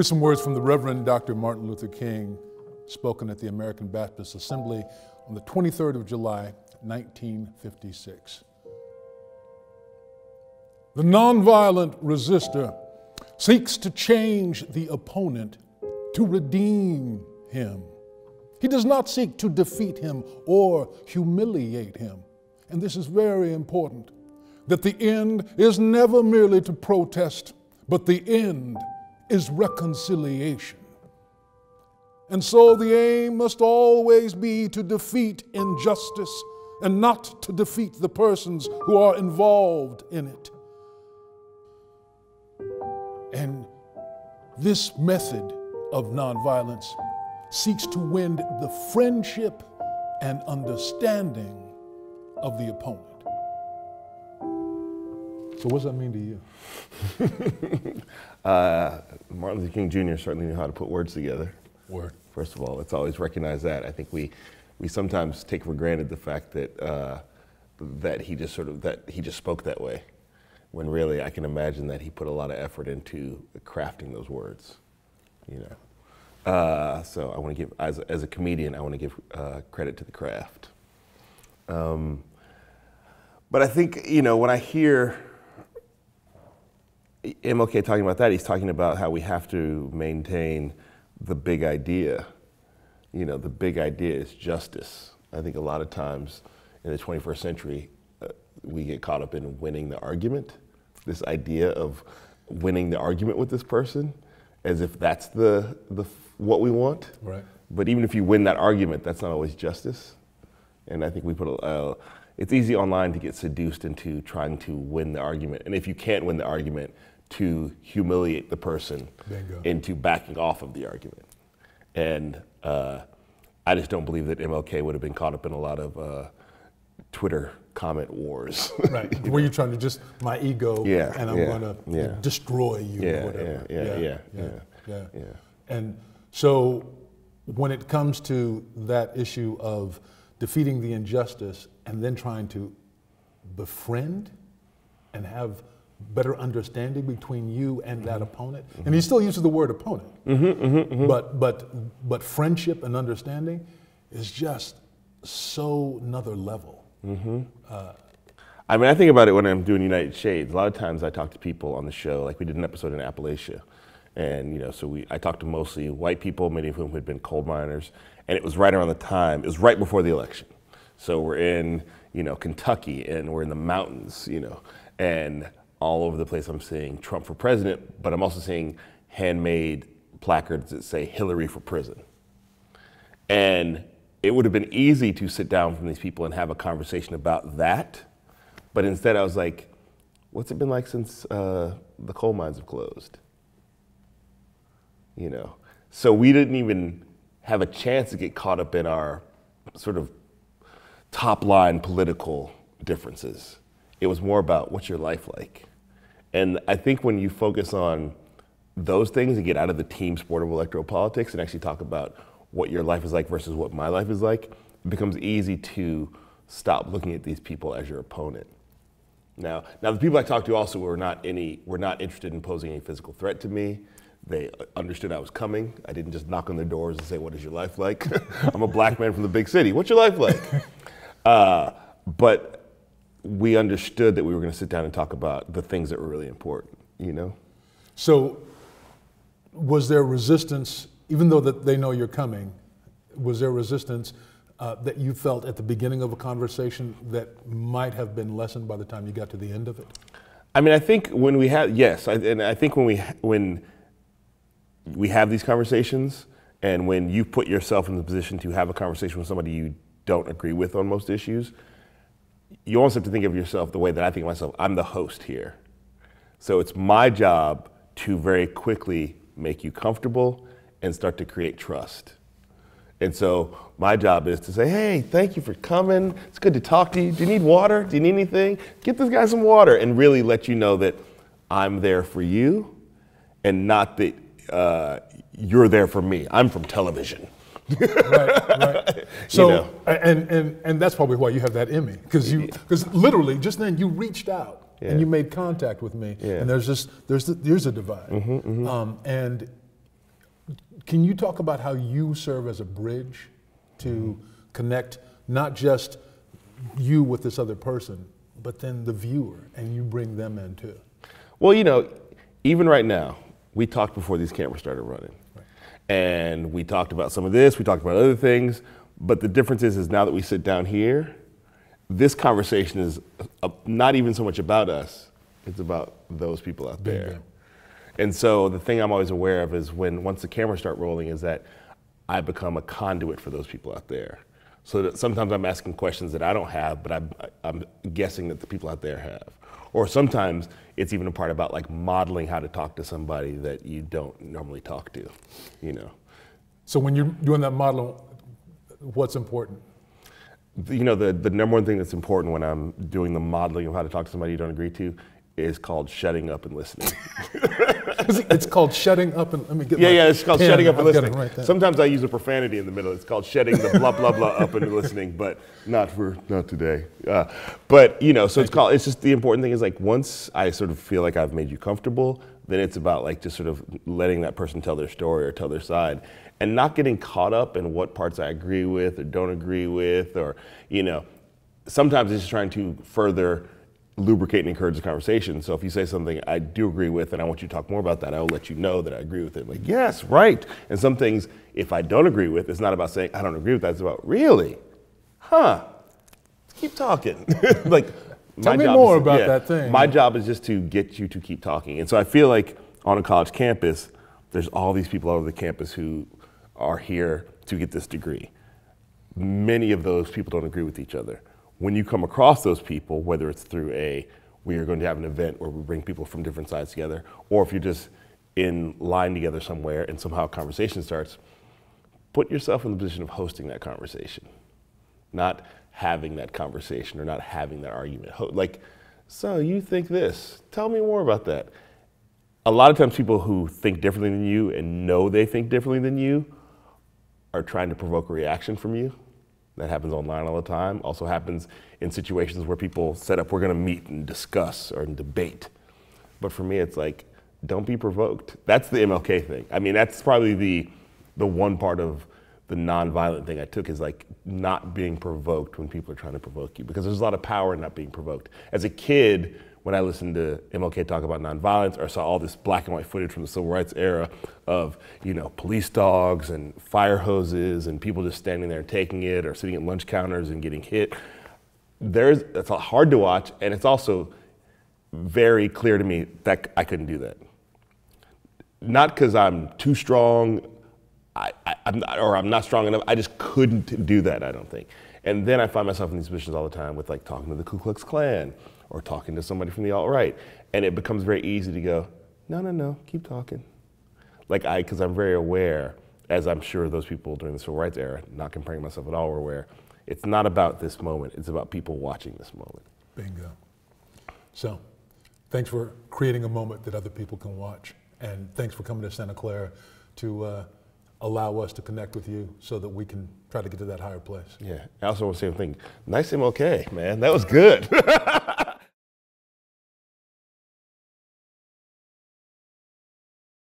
Here's some words from the Reverend Dr. Martin Luther King, spoken at the American Baptist Assembly on the 23rd of July, 1956. The nonviolent resistor seeks to change the opponent, to redeem him. He does not seek to defeat him or humiliate him. And this is very important, that the end is never merely to protest, but the end is reconciliation. And so the aim must always be to defeat injustice and not to defeat the persons who are involved in it. And this method of nonviolence seeks to win the friendship and understanding of the opponent. So what does that mean to you? Martin Luther King Jr. certainly knew how to put words together. Word. First of all, let's always recognize that. I think we sometimes take for granted the fact that that he just spoke that way, when really I can imagine that he put a lot of effort into crafting those words. You know, so I want to give, as a comedian, I want to give credit to the craft. But I think, you know, when I hear MLK talking about that, he's talking about how we have to maintain the big idea. You know, the big idea is justice. I think a lot of times in the 21st century, we get caught up in winning the argument. This idea of winning the argument with this person, as if that's what we want. Right. But even if you win that argument, that's not always justice. And I think we put it's easy online to get seduced into trying to win the argument. And if you can't win the argument, to humiliate the person into backing off of the argument. And I just don't believe that MLK would have been caught up in a lot of Twitter comment wars. Right, where you're trying to just, my ego, and I'm gonna destroy you or whatever. Yeah. And so when it comes to that issue of defeating the injustice and then trying to befriend and have better understanding between you and that opponent, and he still uses the word opponent, but friendship and understanding is just so another level. I mean, I think about it when I'm doing United Shades. A lot of times I talk to people on the show, like we did an episode in Appalachia, and you know, so I talked to mostly white people, many of whom had been coal miners, and it was right around the time, it was right before the election. So we're in, you know, Kentucky, and we're in the mountains, you know, and all over the place I'm seeing Trump for president, but I'm also seeing handmade placards that say Hillary for prison. And it would have been easy to sit down from these people and have a conversation about that, but instead I was like, what's it been like since the coal mines have closed? You know, so we didn't even have a chance to get caught up in our sort of top line political differences. It was more about what's your life like? And I think when you focus on those things and get out of the team sport of electoral politics and actually talk about what your life is like versus what my life is like, it becomes easy to stop looking at these people as your opponent. Now the people I talked to also were not interested in posing any physical threat to me. They understood I was coming. I didn't just knock on their doors and say, what is your life like? I'm a black man from the big city. What's your life like? But we understood that we were going to sit down and talk about the things that were really important, you know? So was there resistance, even though that they know you're coming, was there resistance that you felt at the beginning of a conversation that might have been lessened by the time you got to the end of it? I mean, I think when we have, yes, and I think when we have these conversations, and when you put yourself in the position to have a conversation with somebody you don't agree with on most issues, you almost have to think of yourself the way that I think of myself. I'm the host here. So it's my job to very quickly make you comfortable and start to create trust. And so my job is to say, hey, thank you for coming. It's good to talk to you. Do you need water? Do you need anything? Get this guy some water, and really let you know that I'm there for you and not that you're there for me. I'm from television. Right. So, you know. and that's probably why you have that in me, because literally just then you reached out and you made contact with me, and there's a divide, and Can you talk about how you serve as a bridge to connect not just you with this other person, but then the viewer, and you bring them in too? Well, you know, even right now, we talked before these cameras started running. Right. And we talked about some of this, we talked about other things, but the difference is now that we sit down here, this conversation is not even so much about us, it's about those people out there. Bingo. And so the thing I'm always aware of is once the cameras start rolling is that I become a conduit for those people out there. So that sometimes I'm asking questions that I don't have, but I'm guessing that the people out there have. Or sometimes it's even a part about like modeling how to talk to somebody that you don't normally talk to, you know. So when you're doing that modeling, what's important? You know, the number one thing that's important when I'm doing the modeling of how to talk to somebody you don't agree to is called shutting up and listening. It's called shutting up and, let me get it's called shutting up and listening. Right. Sometimes I use a profanity in the middle. It's called shutting the blah, blah, blah up and listening, but not today. But, you know, so it's just the important thing is like once I sort of feel like I've made you comfortable, then it's about like just sort of letting that person tell their story or tell their side and not getting caught up in what parts I agree with or don't agree with, or, you know, sometimes it's just trying to further lubricate and encourage the conversation. So if you say something I do agree with and I want you to talk more about that, I will let you know that I agree with it. Like, yes, right. And some things, if I don't agree with, it's not about saying I don't agree with that. It's about, really? Huh? Keep talking. Like, tell me more about that thing. My job is just to get you to keep talking. And so I feel like on a college campus, there's all these people all over the campus who are here to get this degree. Many of those people don't agree with each other. When you come across those people, whether it's through we are going to have an event where we bring people from different sides together, or if you're just in line together somewhere and somehow a conversation starts, put yourself in the position of hosting that conversation, not having that conversation or not having that argument. Like, so you think this, tell me more about that. A lot of times people who think differently than you and know they think differently than you are trying to provoke a reaction from you. That happens online all the time. Also happens in situations where people set up, we're gonna meet and discuss or debate. But for me, it's like, don't be provoked. That's the MLK thing. I mean, that's probably the one part of the nonviolent thing I took is like not being provoked when people are trying to provoke you, because there's a lot of power in not being provoked. As a kid, when I listened to MLK talk about nonviolence or saw all this black and white footage from the civil rights era of, you know, police dogs and fire hoses and people just standing there and taking it or sitting at lunch counters and getting hit, it's hard to watch, and it's also very clear to me that I couldn't do that. Not because I'm too strong, I'm not strong enough, I just couldn't do that, I don't think. And then I find myself in these positions all the time with like talking to the Ku Klux Klan or talking to somebody from the alt-right. And it becomes very easy to go, no, keep talking. Like because I'm very aware, as I'm sure those people during the civil rights era, not comparing myself at all, were aware, it's not about this moment, it's about people watching this moment. Bingo. So, thanks for creating a moment that other people can watch. And thanks for coming to Santa Clara to allow us to connect with you so that we can try to get to that higher place. Yeah, I also want to say one thing. Nice MLK, man. That was good.